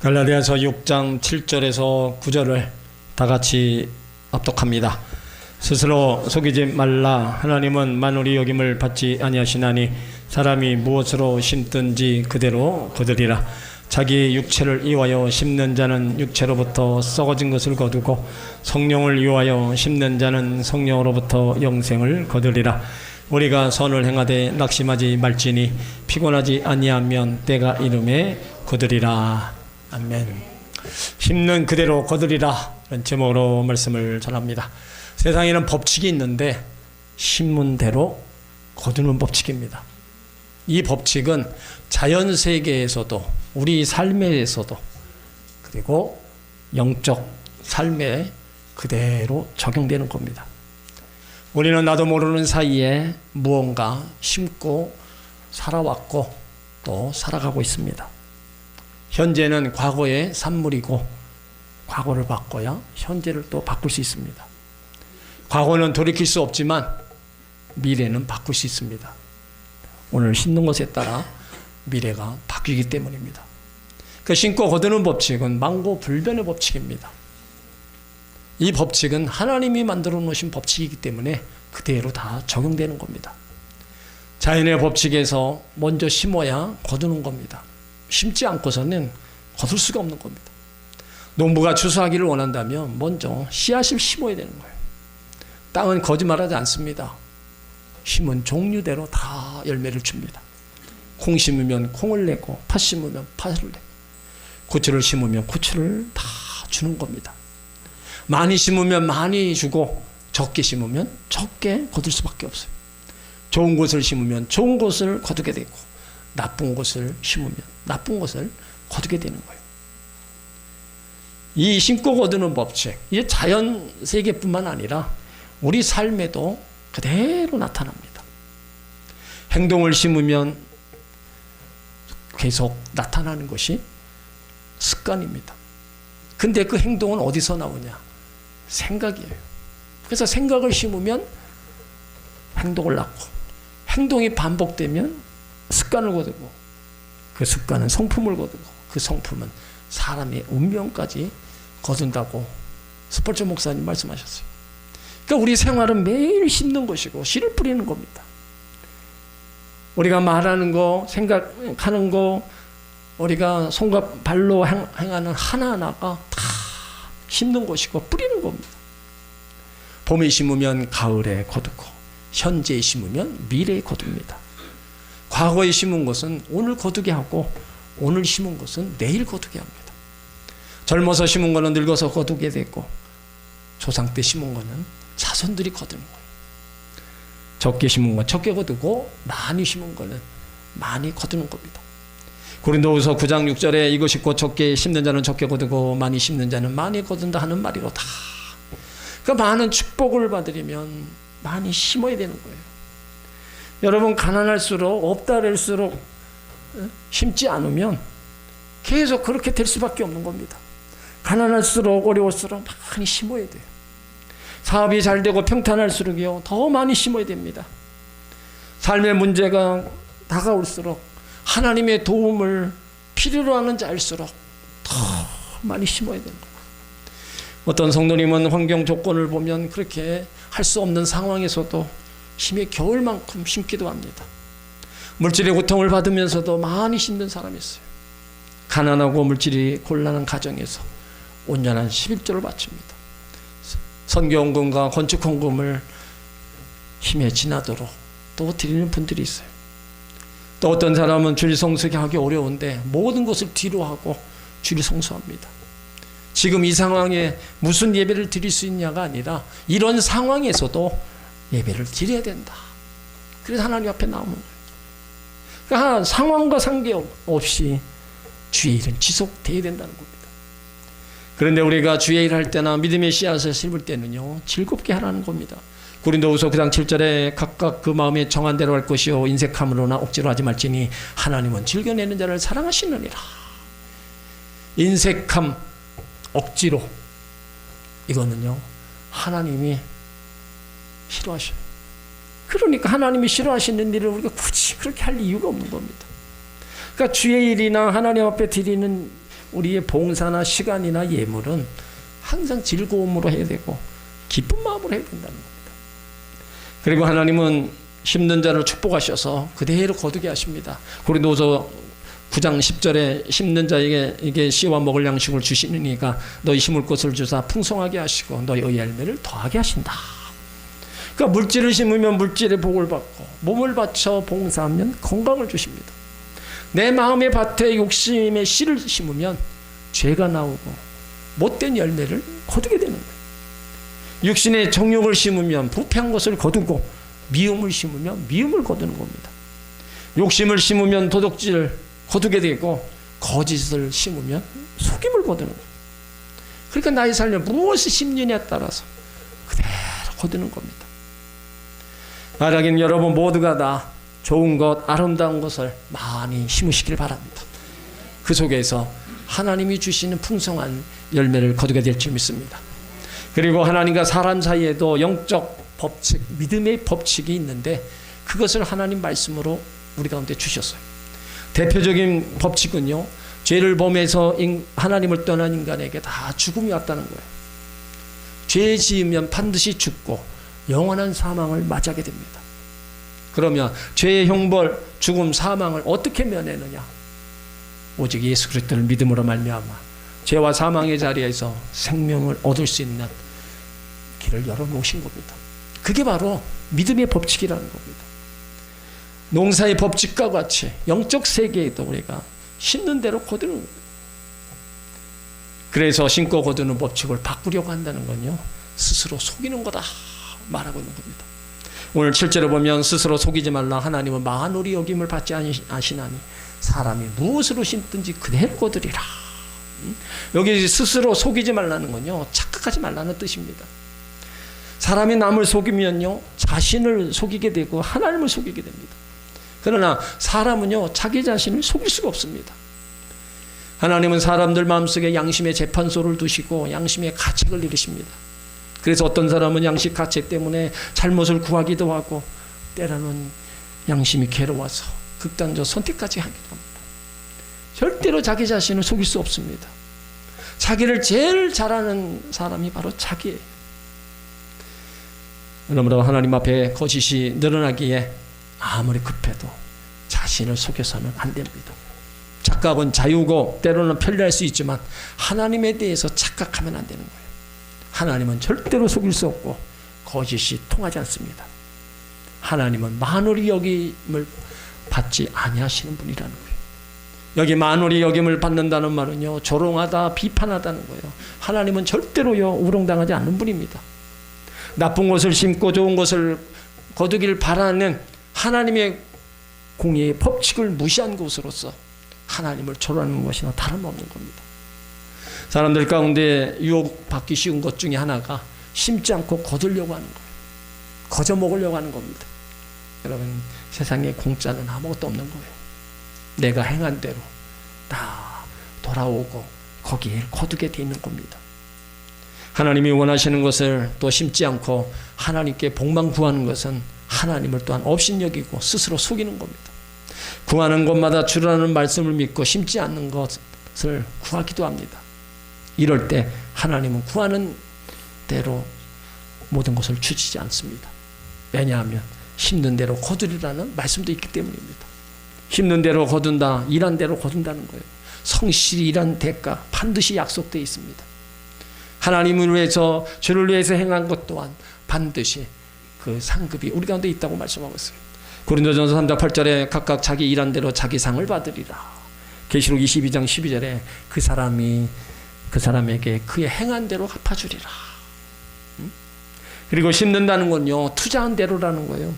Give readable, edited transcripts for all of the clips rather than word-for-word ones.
갈라디아서 6장 7절에서 9절을 다 같이 합독합니다. 스스로 속이지 말라. 하나님은 만물이 여김을 받지 아니하시나니 사람이 무엇으로 심든지 그대로 거두리라. 자기 육체를 이와여 심는 자는 육체로부터 썩어진 것을 거두고 성령을 이와여 심는 자는 성령으로부터 영생을 거두리라. 우리가 선을 행하되 낙심하지 말지니 피곤하지 아니하면 때가 이름에 거두리라. 아멘. 심는 그대로 거두리라 이런 제목으로 말씀을 전합니다. 세상에는 법칙이 있는데 심은 대로 거두는 법칙입니다. 이 법칙은 자연세계에서도 우리 삶에서도 그리고 영적 삶에 그대로 적용되는 겁니다. 우리는 나도 모르는 사이에 무언가 심고 살아왔고 또 살아가고 있습니다. 현재는 과거의 산물이고 과거를 바꿔야 현재를 또 바꿀 수 있습니다. 과거는 돌이킬 수 없지만 미래는 바꿀 수 있습니다. 오늘 심는 것에 따라 미래가 바뀌기 때문입니다. 그 심고 거두는 법칙은 만고불변의 법칙입니다. 이 법칙은 하나님이 만들어 놓으신 법칙이기 때문에 그대로 다 적용되는 겁니다. 자연의 법칙에서 먼저 심어야 거두는 겁니다. 심지 않고서는 거둘 수가 없는 겁니다. 농부가 추수하기를 원한다면 먼저 씨앗을 심어야 되는 거예요. 땅은 거짓말하지 않습니다. 심은 종류대로 다 열매를 줍니다. 콩 심으면 콩을 내고 팥 심으면 팥을 내고 고추를 심으면 고추를 다 주는 겁니다. 많이 심으면 많이 주고 적게 심으면 적게 거둘 수밖에 없어요. 좋은 것을 심으면 좋은 것을 거두게 되고 나쁜 것을 심으면 나쁜 것을 거두게 되는 거예요. 이 심고 거두는 법칙, 이게 자연 세계뿐만 아니라 우리 삶에도 그대로 나타납니다. 행동을 심으면 계속 나타나는 것이 습관입니다. 근데 그 행동은 어디서 나오냐? 생각이에요. 그래서 생각을 심으면 행동을 낳고 행동이 반복되면 습관을 거두고 그 습관은 성품을 거두고 그 성품은 사람의 운명까지 거둔다고 스펄전 목사님 말씀하셨어요. 그러니까 우리 생활은 매일 심는 것이고 씨를 뿌리는 겁니다. 우리가 말하는 거, 생각하는 거, 우리가 손과 발로 행하는 하나하나가 다 심는 것이고 뿌리는 겁니다. 봄에 심으면 가을에 거두고 현재에 심으면 미래에 거둡니다. 과거에 심은 것은 오늘 거두게 하고 오늘 심은 것은 내일 거두게 합니다. 젊어서 심은 것은 늙어서 거두게 되고 조상 때 심은 것은 자손들이 거두는 거예요. 적게 심은 건 적게 거두고 많이 심은 것은 많이 거두는 겁니다. 고린도후서 9장 6절에 이것이 곧 적게 심는 자는 적게 거두고 많이 심는 자는 많이 거둔다 하는 말이로다. 그러니까 많은 축복을 받으려면 많이 심어야 되는 거예요. 여러분 가난할수록 없다랄수록 심지 않으면 계속 그렇게 될 수밖에 없는 겁니다. 가난할수록 어려울수록 많이 심어야 돼요. 사업이 잘 되고 평탄할수록요 더 많이 심어야 됩니다. 삶의 문제가 다가올수록 하나님의 도움을 필요로 하는 자일수록 더 많이 심어야 되는 거예요. 어떤 성도님은 환경 조건을 보면 그렇게 할 수 없는 상황에서도 힘이 겨울 만큼 심기도 합니다. 물질의 고통을 받으면서도 많이 심는 사람이 있어요. 가난하고 물질이 곤란한 가정에서 온전한 11조를 바칩니다. 선교헌금과 건축헌금을 힘에 지나도록 또 드리는 분들이 있어요. 또 어떤 사람은 주일 성수하기 어려운데 모든 것을 뒤로 하고 주일 성수합니다. 지금 이 상황에 무슨 예배를 드릴 수 있냐가 아니라 이런 상황에서도 예배를 드려야 된다. 그래서 하나님 앞에 나오는 거예요. 그러니까 상황과 상관없이 주의 일은 지속돼야 된다는 겁니다. 그런데 우리가 주의 일 할 때나 믿음의 씨앗을 심을 때는요 즐겁게 하라는 겁니다. 고린도후서 9장 7절에 각각 그 마음에 정한 대로 할 것이요 인색함으로나 억지로 하지 말지니 하나님은 즐겨내는 자를 사랑하시느니라. 인색함, 억지로 이거는요 하나님이 싫어하셔요. 그러니까 하나님이 싫어하시는 일을 우리가 굳이 그렇게 할 이유가 없는 겁니다. 그러니까 주의 일이나 하나님 앞에 드리는 우리의 봉사나 시간이나 예물은 항상 즐거움으로 해야 되고 기쁜 마음으로 해야 된다는 겁니다. 그리고 하나님은 심는 자를 축복하셔서 그대로 거두게 하십니다. 고린도서 9장 10절에 심는 자에게 이게 씨와 먹을 양식을 주시니까 너희 심을 것을 주사 풍성하게 하시고 너희 열매를 더하게 하신다. 그러니까 물질을 심으면 물질의 복을 받고 몸을 바쳐 봉사하면 건강을 주십니다. 내 마음의 밭에 욕심의 씨를 심으면 죄가 나오고 못된 열매를 거두게 되는 거예요. 육신의 정욕을 심으면 부패한 것을 거두고 미움을 심으면 미움을 거두는 겁니다. 욕심을 심으면 도둑질을 거두게 되고 거짓을 심으면 속임을 거두는 거예요. 그러니까 나의 삶에 무엇을 심느냐에 따라서 그대로 거두는 겁니다. 만약에 여러분 모두가 다 좋은 것, 아름다운 것을 많이 심으시길 바랍니다. 그 속에서 하나님이 주시는 풍성한 열매를 거두게 될 줄 믿습니다. 그리고 하나님과 사람 사이에도 영적 법칙, 믿음의 법칙이 있는데 그것을 하나님 말씀으로 우리 가운데 주셨어요. 대표적인 법칙은요, 죄를 범해서 하나님을 떠난 인간에게 다 죽음이 왔다는 거예요. 죄 지으면 반드시 죽고 영원한 사망을 맞이하게 됩니다. 그러면 죄의 형벌, 죽음, 사망을 어떻게 면하느냐? 오직 예수 그리스도를 믿음으로 말미암아 죄와 사망의 자리에서 생명을 얻을 수 있는 길을 열어놓으신 겁니다. 그게 바로 믿음의 법칙이라는 겁니다. 농사의 법칙과 같이 영적 세계에도 우리가 심는 대로 거두는 겁니다. 그래서 심고 거두는 법칙을 바꾸려고 한다는 건요, 스스로 속이는 거다 말하고 있는 겁니다. 오늘 7절에 보면 스스로 속이지 말라. 하나님은 만홀히 여김을 받지 아시나니 사람이 무엇으로 심든지 그대로 거두리라. 여기 스스로 속이지 말라는 건요, 착각하지 말라는 뜻입니다. 사람이 남을 속이면요, 자신을 속이게 되고 하나님을 속이게 됩니다. 그러나 사람은요, 자기 자신을 속일 수가 없습니다. 하나님은 사람들 마음속에 양심의 재판소를 두시고 양심의 가책을 내리십니다. 그래서 어떤 사람은 양심 가책 때문에 잘못을 구하기도 하고 때로는 양심이 괴로워서 극단적 선택까지 하기도 합니다. 절대로 자기 자신을 속일 수 없습니다. 자기를 제일 잘하는 사람이 바로 자기예요. 그러므로 하나님 앞에 거짓이 늘어나기에 아무리 급해도 자신을 속여서는 안 됩니다. 착각은 자유고 때로는 편리할 수 있지만 하나님에 대해서 착각하면 안 되는 거예요. 하나님은 절대로 속일 수 없고 거짓이 통하지 않습니다. 하나님은 만홀히 여김을 받지 아니하시는 분이라는 거예요. 여기 만홀히 여김을 받는다는 말은요, 조롱하다, 비판하다는 거예요. 하나님은 절대로요, 우롱당하지 않는 분입니다. 나쁜 것을 심고 좋은 것을 거두길 바라는 하나님의 공의의 법칙을 무시한 것으로서 하나님을 조롱하는 것이나 다름없는 겁니다. 사람들 가운데 유혹받기 쉬운 것 중에 하나가 심지 않고 거두려고 하는 거예요. 거저 먹으려고 하는 겁니다. 여러분, 세상에 공짜는 아무것도 없는 거예요. 내가 행한 대로 다 돌아오고 거기에 거두게 돼 있는 겁니다. 하나님이 원하시는 것을 또 심지 않고 하나님께 복만 구하는 것은 하나님을 또한 업신여기고 스스로 속이는 겁니다. 구하는 것마다 주라는 말씀을 믿고 심지 않는 것을 구하기도 합니다. 이럴 때 하나님은 구하는 대로 모든 것을 주시지 않습니다. 왜냐하면 심는 대로 거두리라는 말씀도 있기 때문입니다. 심는 대로 거둔다, 일한 대로 거둔다는 거예요. 성실히 일한 대가 반드시 약속되어 있습니다. 하나님을 위해서, 주를 위해서 행한 것 또한 반드시 그 상급이 우리 가운데 있다고 말씀하고 있어요. 고린도전서 3장 8절에 각각 자기 일한 대로 자기 상을 받으리라. 계시록 22장 12절에 그 사람에게 그의 행한 대로 갚아주리라. 그리고 심는다는 건요, 투자한 대로라는 거예요.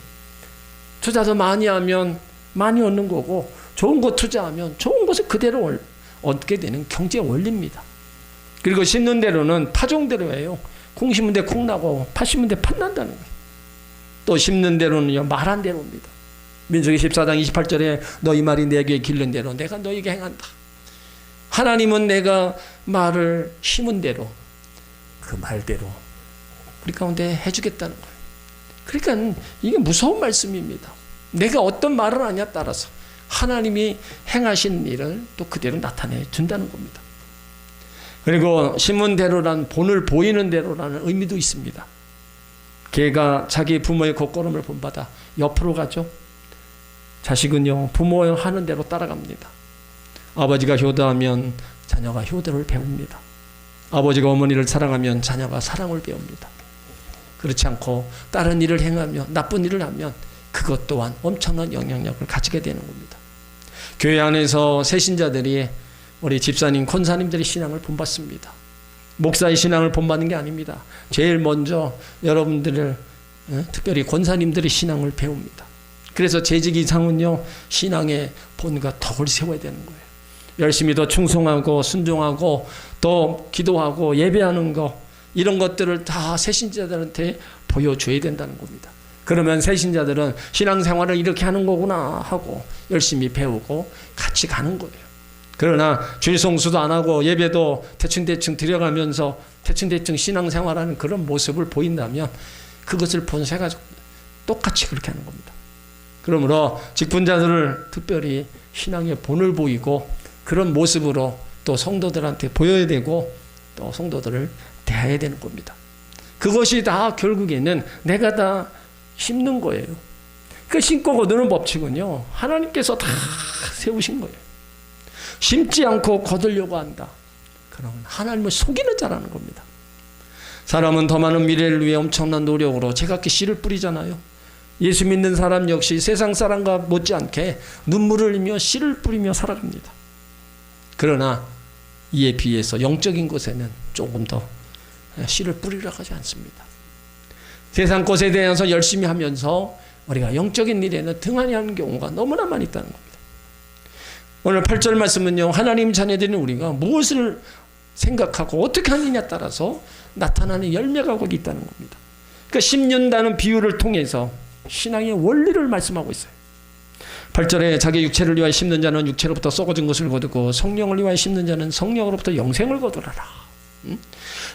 투자도 많이 하면 많이 얻는 거고, 좋은 것 투자하면 좋은 것을 그대로 얻게 되는 경제 원리입니다. 그리고 심는 대로는 파종대로예요. 콩 심은 데 콩 나고 팥 심은 데 팥 난다는 거예요. 또 심는 대로는요, 말한 대로입니다. 민수기 14장 28절에 너희 말이 내게 기른 대로 내가 너에게 행한다. 하나님은 내가 말을 심은 대로 그 말대로 우리 가운데 해주겠다는 거예요. 그러니까 이게 무서운 말씀입니다. 내가 어떤 말을 하냐에 따라서 하나님이 행하신 일을 또 그대로 나타내 준다는 겁니다. 그리고 신문대로란 본을 보이는 대로라는 의미도 있습니다. 개가 자기 부모의 걷걸음을 본받아 옆으로 가죠. 자식은요, 부모 하는 대로 따라갑니다. 아버지가 효도하면 자녀가 효도를 배웁니다. 아버지가 어머니를 사랑하면 자녀가 사랑을 배웁니다. 그렇지 않고 다른 일을 행하며 나쁜 일을 하면 그것 또한 엄청난 영향력을 가지게 되는 겁니다. 교회 안에서 새신자들이 우리 집사님, 권사님들의 신앙을 본받습니다. 목사의 신앙을 본받는 게 아닙니다. 제일 먼저 여러분들을, 특별히 권사님들의 신앙을 배웁니다. 그래서 재직 이상은요, 신앙의 본과 덕을 세워야 되는 거예요. 열심히 더 충성하고 순종하고 더 기도하고 예배하는 거, 이런 것들을 다 새신자들한테 보여줘야 된다는 겁니다. 그러면 새신자들은 신앙생활을 이렇게 하는 거구나 하고 열심히 배우고 같이 가는 거예요. 그러나 주일 성수도 안 하고 예배도 대충대충 드려가면서 대충대충 신앙생활하는 그런 모습을 보인다면 그것을 본색가지고 똑같이 그렇게 하는 겁니다. 그러므로 직분자들을 특별히 신앙의 본을 보이고 그런 모습으로 또 성도들한테 보여야 되고 또 성도들을 대해야 되는 겁니다. 그것이 다 결국에는 내가 다 심는 거예요. 그 심고 거두는 법칙은요, 하나님께서 다 세우신 거예요. 심지 않고 거두려고 한다. 그러면 하나님을 속이는 자라는 겁니다. 사람은 더 많은 미래를 위해 엄청난 노력으로 제각기 씨를 뿌리잖아요. 예수 믿는 사람 역시 세상 사람과 못지않게 눈물을 흘리며 씨를 뿌리며 살아갑니다. 그러나 이에 비해서 영적인 것에는 조금 더 씨를 뿌리려고 하지 않습니다. 세상 것에 대해서 열심히 하면서 우리가 영적인 일에는 등한히 하는 경우가 너무나 많이 있다는 겁니다. 오늘 8절 말씀은요, 하나님 자녀들인 우리가 무엇을 생각하고 어떻게 하느냐에 따라서 나타나는 열매가 거기 있다는 겁니다. 그러니까 심는다는 비유를 통해서 신앙의 원리를 말씀하고 있어요. 8절에 자기 육체를 위하여 심는 자는 육체로부터 썩어진 것을 거두고 성령을 위하여 심는 자는 성령으로부터 영생을 거두라라.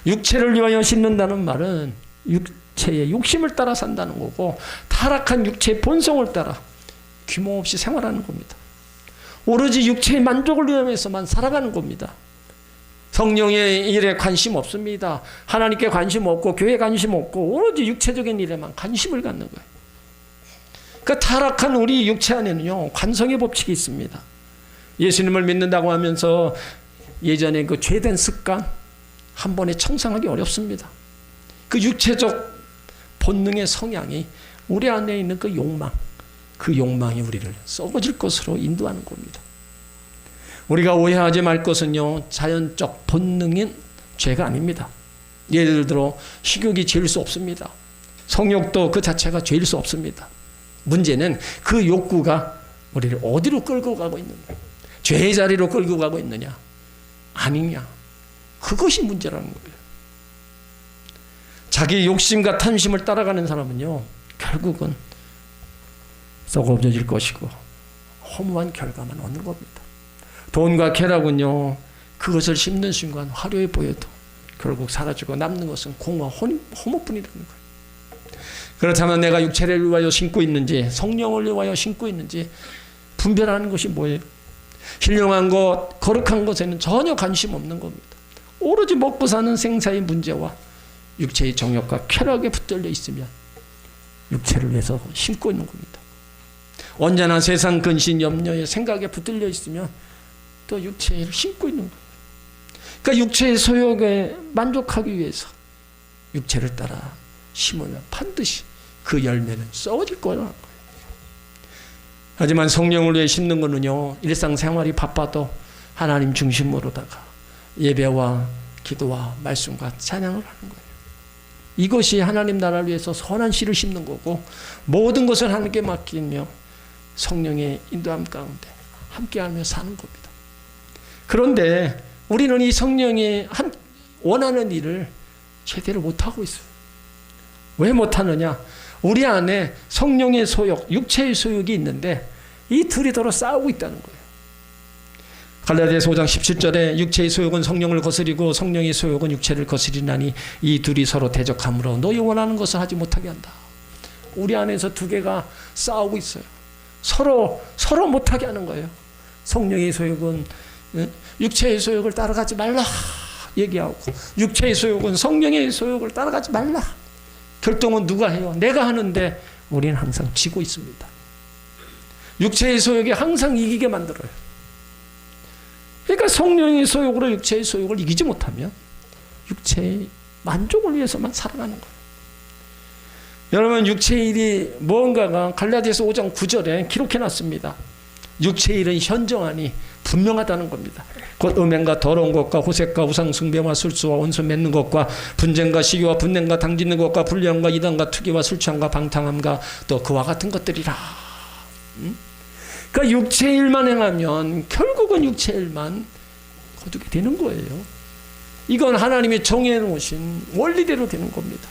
육체를 위하여 심는다는 말은 육체의 욕심을 따라 산다는 거고 타락한 육체의 본성을 따라 규모없이 생활하는 겁니다. 오로지 육체의 만족을 위해서만 살아가는 겁니다. 성령의 일에 관심 없습니다. 하나님께 관심 없고 교회에 관심 없고 오로지 육체적인 일에만 관심을 갖는 거예요. 그 타락한 우리 육체 안에는요, 관성의 법칙이 있습니다. 예수님을 믿는다고 하면서 예전에 그 죄된 습관 한 번에 청산하기 어렵습니다. 그 육체적 본능의 성향이 우리 안에 있는 그 욕망, 그 욕망이 우리를 썩어질 것으로 인도하는 겁니다. 우리가 오해하지 말 것은요, 자연적 본능인 죄가 아닙니다. 예를 들어 식욕이 죄일 수 없습니다. 성욕도 그 자체가 죄일 수 없습니다. 문제는 그 욕구가 우리를 어디로 끌고 가고 있느냐, 죄의 자리로 끌고 가고 있느냐 아니냐, 그것이 문제라는 거예요. 자기 욕심과 탐심을 따라가는 사람은요, 결국은 썩어질 것이고 허무한 결과만 얻는 겁니다. 돈과 쾌락은요, 그것을 심는 순간 화려해 보여도 결국 사라지고 남는 것은 공허와 허무뿐이라는 거예요. 그렇다면 내가 육체를 위하여 심고 있는지 성령을 위하여 심고 있는지 분별하는 것이 뭐예요? 신령한 것, 거룩한 것에는 전혀 관심 없는 겁니다. 오로지 먹고 사는 생사의 문제와 육체의 정욕과 쾌락에 붙들려 있으면 육체를 위해서 심고 있는 겁니다. 언제나 세상 근심, 염려의 생각에 붙들려 있으면 또 육체를 심고 있는 거예요. 그러니까 육체의 소욕에 만족하기 위해서 육체를 따라 심으면 반드시 그 열매는 썩어질 거라는 거예요. 하지만 성령을 위해 심는 거는요, 일상생활이 바빠도 하나님 중심으로다가 예배와 기도와 말씀과 찬양을 하는 거예요. 이것이 하나님 나라를 위해서 선한 씨를 심는 거고 모든 것을 하나님께 맡기며 성령의 인도함 가운데 함께하며 사는 겁니다. 그런데 우리는 이 성령이 원하는 일을 제대로 못하고 있어요. 왜 못하느냐? 우리 안에 성령의 소욕, 육체의 소욕이 있는데 이 둘이 서로 싸우고 있다는 거예요. 갈라디아서 5장 17절에 육체의 소욕은 성령을 거스리고 성령의 소욕은 육체를 거스리나니 이 둘이 서로 대적함으로 너희 원하는 것을 하지 못하게 한다. 우리 안에서 두 개가 싸우고 있어요. 서로 못하게 하는 거예요. 성령의 소욕은 육체의 소욕을 따라가지 말라 얘기하고 육체의 소욕은 성령의 소욕을 따라가지 말라. 결정은 누가 해요? 내가 하는데 우리는 항상 지고 있습니다. 육체의 소욕이 항상 이기게 만들어요. 그러니까 성령의 소욕으로 육체의 소욕을 이기지 못하면 육체의 만족을 위해서만 살아가는 거예요. 여러분, 육체의 일이 무언가가 갈라디아서 5장 9절에 기록해놨습니다. 육체의 일은 현정하니 분명하다는 겁니다. 곧 음행과 더러운 것과 호색과 우상숭배와 술수와 원수 맺는 것과 분쟁과 시기와 분냄과 당짓는 것과 불량과 이단과 투기와 술취함과 방탕함과 또 그와 같은 것들이라. 그러니까 육체의 일만 행하면 결국은 육체의 일만 거두게 되는 거예요. 이건 하나님이 정해 놓으신 원리대로 되는 겁니다.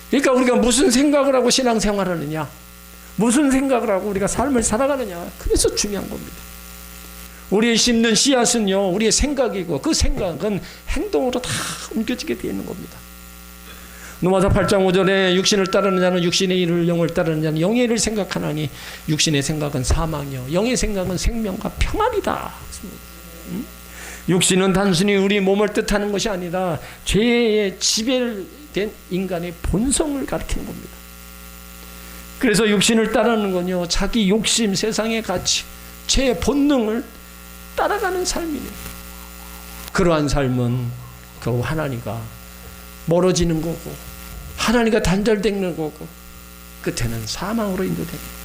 그러니까 우리가 무슨 생각을 하고 신앙생활을 하느냐, 무슨 생각을 하고 우리가 삶을 살아가느냐, 그래서 중요한 겁니다. 우리의 심는 씨앗은요, 우리의 생각이고 그 생각은 행동으로 다 옮겨지게 되어 있는 겁니다. 로마서 8장 5절에 육신을 따르는 자는 육신의 일을, 영을 따르는 자는 영의 일을 생각하나니 육신의 생각은 사망이요 영의 생각은 생명과 평안이다. 육신은 단순히 우리 몸을 뜻하는 것이 아니라 죄에 지배된 인간의 본성을 가리키는 겁니다. 그래서 육신을 따르는 건요, 자기 욕심, 세상의 가치, 죄의 본능을 따라가는 삶이네요. 그러한 삶은 결국 하나님과 멀어지는 거고 하나님과 단절되는 거고 끝에는 사망으로 인도됩니다.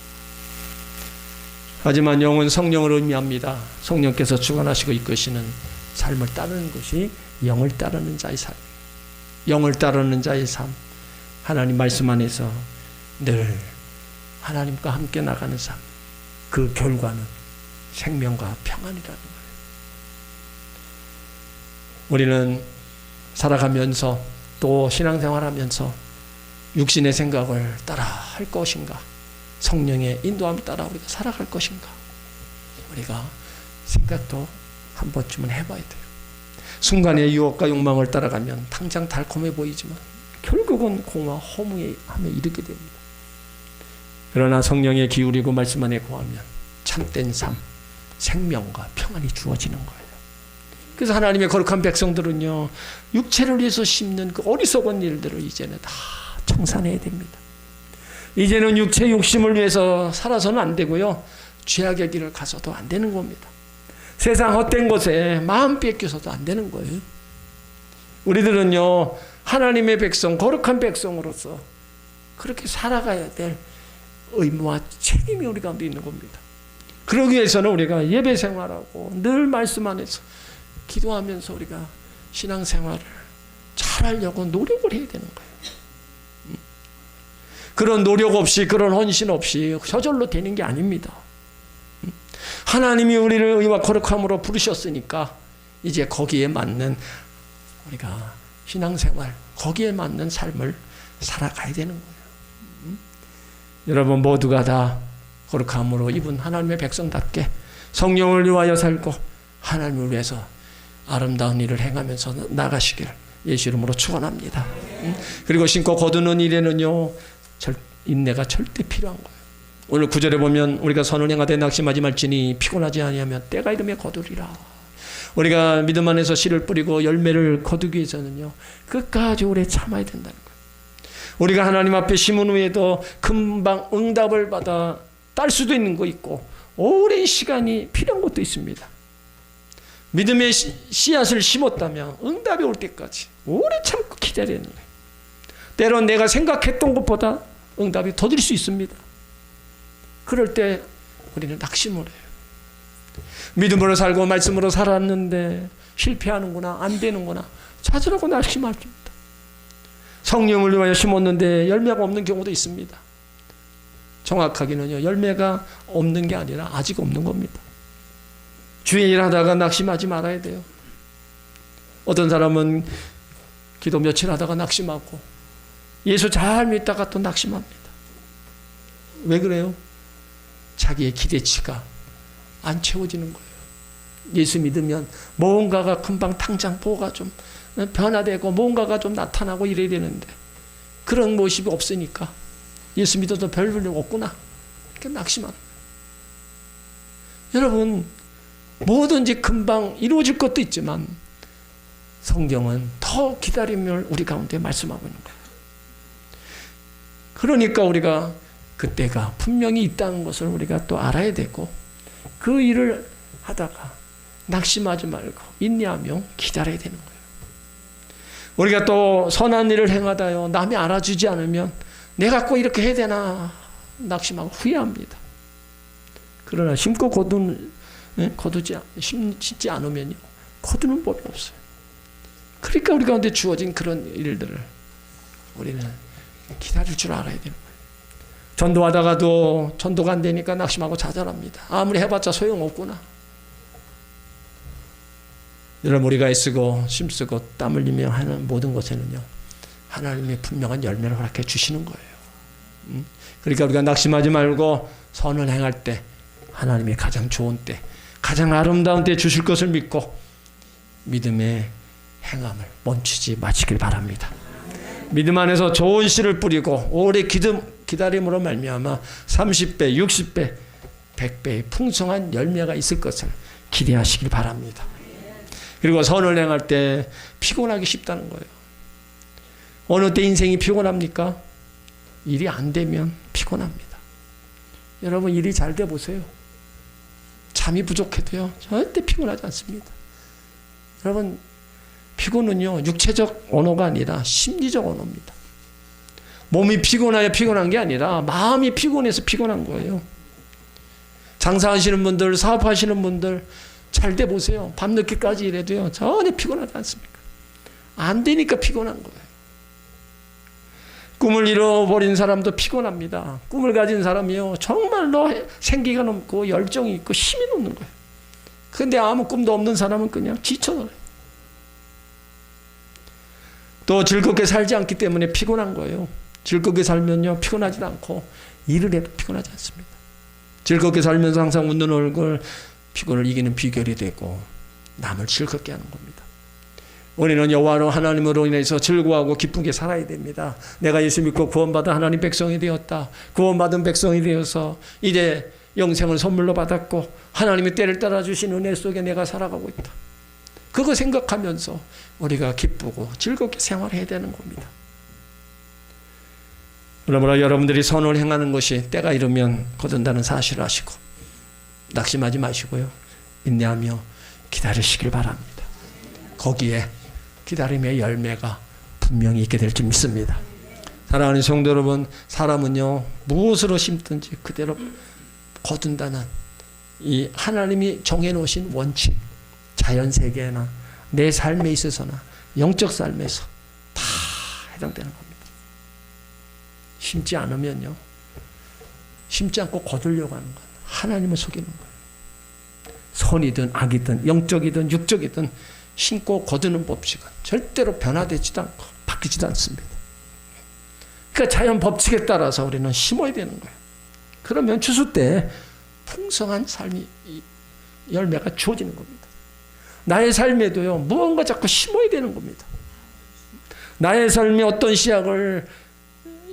하지만 영은 성령을 의미합니다. 성령께서 주관하시고 이끄시는 삶을 따르는 것이 영을 따르는 자의 삶. 영을 따르는 자의 삶. 하나님 말씀 안에서 늘 하나님과 함께 나가는 삶. 그 결과는 생명과 평안이라는 거예요. 우리는 살아가면서 또 신앙생활하면서 육신의 생각을 따라 할 것인가, 성령의 인도함을 따라 우리가 살아갈 것인가, 우리가 생각도 한 번쯤은 해봐야 돼요. 순간의 유혹과 욕망을 따라가면 당장 달콤해 보이지만 결국은 공허와 허무함에 이르게 됩니다. 그러나 성령에 기울이고 말씀 안에 거하면 참된 삶, 생명과 평안이 주어지는 거예요. 그래서 하나님의 거룩한 백성들은요, 육체를 위해서 심는 그 어리석은 일들을 이제는 다 청산해야 됩니다. 이제는 육체 욕심을 위해서 살아서는 안 되고요, 죄악의 길을 가서도 안 되는 겁니다. 세상 헛된 것에 마음 뺏겨서도 안 되는 거예요. 우리들은요, 하나님의 백성, 거룩한 백성으로서 그렇게 살아가야 될 의무와 책임이 우리 가운데 있는 겁니다. 그러기 위해서는 우리가 예배 생활하고 늘 말씀 안에서 기도하면서 우리가 신앙생활을 잘하려고 노력을 해야 되는 거예요. 그런 노력 없이, 그런 헌신 없이 저절로 되는 게 아닙니다. 하나님이 우리를 의와 거룩함으로 부르셨으니까 이제 거기에 맞는 우리가 신앙생활, 거기에 맞는 삶을 살아가야 되는 거예요. 여러분 모두가 다 거룩함으로 입은 하나님의 백성답게 성령을 위하여 살고 하나님을 위해서 아름다운 일을 행하면서 나가시길 예수 이름으로 축원합니다. 그리고 신고 거두는 일에는요, 인내가 절대 필요한 거예요. 오늘 9절에 보면 우리가 선을 행하되 낙심하지 말지니 피곤하지 아니하면 때가 이르면 거두리라. 우리가 믿음 안에서 씨를 뿌리고 열매를 거두기 위해서는요, 끝까지 오래 참아야 된다는 거예요. 우리가 하나님 앞에 심은 후에도 금방 응답을 받아 딸 수도 있는 거 있고 오랜 시간이 필요한 것도 있습니다. 믿음의 씨앗을 심었다면 응답이 올 때까지 오래 참고 기다려야 하는 거예요. 때론 내가 생각했던 것보다 응답이 더딜 수 있습니다. 그럴 때 우리는 낙심을 해요. 믿음으로 살고 말씀으로 살았는데 실패하는구나, 안 되는구나, 찾으라고 낙심합니다. 성령을 위하여 심었는데 열매가 없는 경우도 있습니다. 정확하게는요, 열매가 없는 게 아니라 아직 없는 겁니다. 주의 일 하다가 낙심하지 말아야 돼요. 어떤 사람은 기도 며칠 하다가 낙심하고 예수 잘 믿다가 또 낙심합니다. 왜 그래요? 자기의 기대치가 안 채워지는 거예요. 예수 믿으면 뭔가가 금방 당장 뭐가 좀 변화되고 뭔가가 좀 나타나고 이래야 되는데 그런 모습이 없으니까 예수 믿어도 별 볼일 없구나, 이렇게 낙심하는 거예요. 여러분, 뭐든지 금방 이루어질 것도 있지만 성경은 더 기다림을 우리 가운데 말씀하고 있는 거예요. 그러니까 우리가 그때가 분명히 있다는 것을 우리가 또 알아야 되고, 그 일을 하다가 낙심하지 말고 인내하며 기다려야 되는 거예요. 우리가 또 선한 일을 행하다요 남이 알아주지 않으면 내가 꼭 이렇게 해야 되나 낙심하고 후회합니다. 그러나 심고 심지 않으면요 거두는 법이 없어요. 그러니까 우리 가운데 주어진 그런 일들을 우리는 기다릴 줄 알아야 되는 거예요. 전도하다가도 전도가 안 되니까 낙심하고 좌절합니다. 아무리 해봤자 소용없구나. 여러분, 우리가 애쓰고 힘쓰고 땀 흘리며 하는 모든 것에는요 하나님이 분명한 열매를 허락해 주시는 거예요. 그러니까 우리가 낙심하지 말고 선을 행할 때, 하나님이 가장 좋은 때, 가장 아름다운 때 주실 것을 믿고 믿음의 행함을 멈추지 마시길 바랍니다. 믿음 안에서 좋은 씨를 뿌리고 오래 기다림으로 말미암아 30배, 60배, 100배의 풍성한 열매가 있을 것을 기대하시길 바랍니다. 그리고 선을 행할 때 피곤하기 쉽다는 거예요. 어느 때 인생이 피곤합니까? 일이 안 되면 피곤합니다. 여러분, 일이 잘 돼 보세요. 잠이 부족해도요 절대 피곤하지 않습니다. 여러분, 피곤은요 육체적 언어가 아니라 심리적 언어입니다. 몸이 피곤해야 피곤한 게 아니라 마음이 피곤해서 피곤한 거예요. 장사하시는 분들, 사업하시는 분들 잘 돼 보세요. 밤늦게까지 일해도요 전혀 피곤하지 않습니까? 안 되니까 피곤한 거예요. 꿈을 잃어버린 사람도 피곤합니다. 꿈을 가진 사람이요 정말로 생기가 넘고 열정이 있고 힘이 넘는 거예요. 그런데 아무 꿈도 없는 사람은 그냥 지쳐버려요. 또 즐겁게 살지 않기 때문에 피곤한 거예요. 즐겁게 살면요 피곤하지도 않고 일을 해도 피곤하지 않습니다. 즐겁게 살면서 항상 웃는 얼굴, 피곤을 이기는 비결이 되고 남을 즐겁게 하는 겁니다. 우리는 여호와로 하나님으로 인해서 즐거워하고 기쁘게 살아야 됩니다. 내가 예수 믿고 구원받아 하나님 백성이 되었다. 구원받은 백성이 되어서 이제 영생을 선물로 받았고 하나님의 때를 따라주신 은혜 속에 내가 살아가고 있다. 그거 생각하면서 우리가 기쁘고 즐겁게 생활해야 되는 겁니다. 그러므로 여러분들이 선을 행하는 것이 때가 이르면 거둔다는 사실을 아시고 낙심하지 마시고요 인내하며 기다리시길 바랍니다. 거기에 기다림의 열매가 분명히 있게 될 줄 믿습니다. 사랑하는 성도 여러분, 사람은요 무엇으로 심든지 그대로 거둔다는 이 하나님이 정해놓으신 원칙, 자연세계나 내 삶에 있어서나 영적 삶에서 다 해당되는 겁니다. 심지 않으면요 심지 않고 거두려고 하는 건 하나님을 속이는 거예요. 선이든 악이든 영적이든 육적이든 심고 거두는 법칙은 절대로 변화되지도 않고 바뀌지도 않습니다. 그러니까 자연 법칙에 따라서 우리는 심어야 되는 거예요. 그러면 추수 때 풍성한 삶이 열매가 주어지는 겁니다. 나의 삶에도요 무언가 자꾸 심어야 되는 겁니다. 나의 삶에 어떤 씨앗을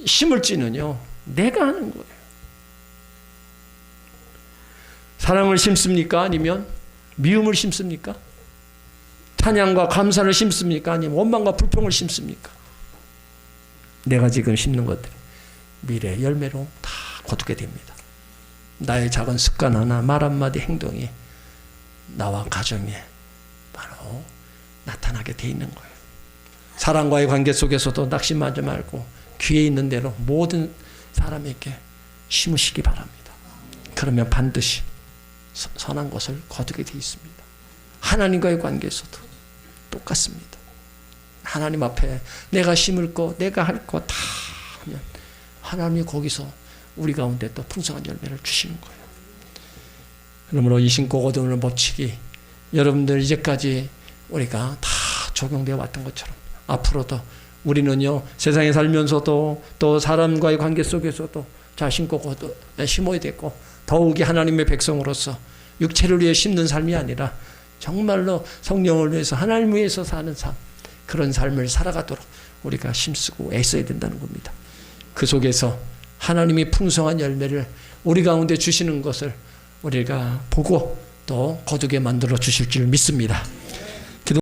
심을지는요 내가 하는 거예요. 사랑을 심습니까? 아니면 미움을 심습니까? 찬양과 감사를 심습니까? 아니면 원망과 불평을 심습니까? 내가 지금 심는 것들이 미래 열매로 다 거두게 됩니다. 나의 작은 습관 하나, 말 한마디, 행동이 나와 가정에 바로 나타나게 돼 있는 거예요. 사람과의 관계 속에서도 낙심하지 말고 귀에 있는 대로 모든 사람에게 심으시기 바랍니다. 그러면 반드시 선한 것을 거두게 돼 있습니다. 하나님과의 관계에서도 똑같습니다. 하나님 앞에 내가 심을 거, 내가 할 거 다 하면 하나님이 거기서 우리 가운데 또 풍성한 열매를 주시는 거예요. 그러므로 이 심고 거두는 법칙이 여러분들 이제까지 우리가 다 적용되어 왔던 것처럼 앞으로도 우리는요 세상에 살면서도 또 사람과의 관계 속에서도 심고 심어야 되고 더욱이 하나님의 백성으로서 육체를 위해 심는 삶이 아니라 정말로 성령을 위해서 하나님을 위해서 사는 삶, 그런 삶을 살아가도록 우리가 힘쓰고 애써야 된다는 겁니다. 그 속에서 하나님이 풍성한 열매를 우리 가운데 주시는 것을 우리가 보고 또 거두게 만들어 주실 줄 믿습니다.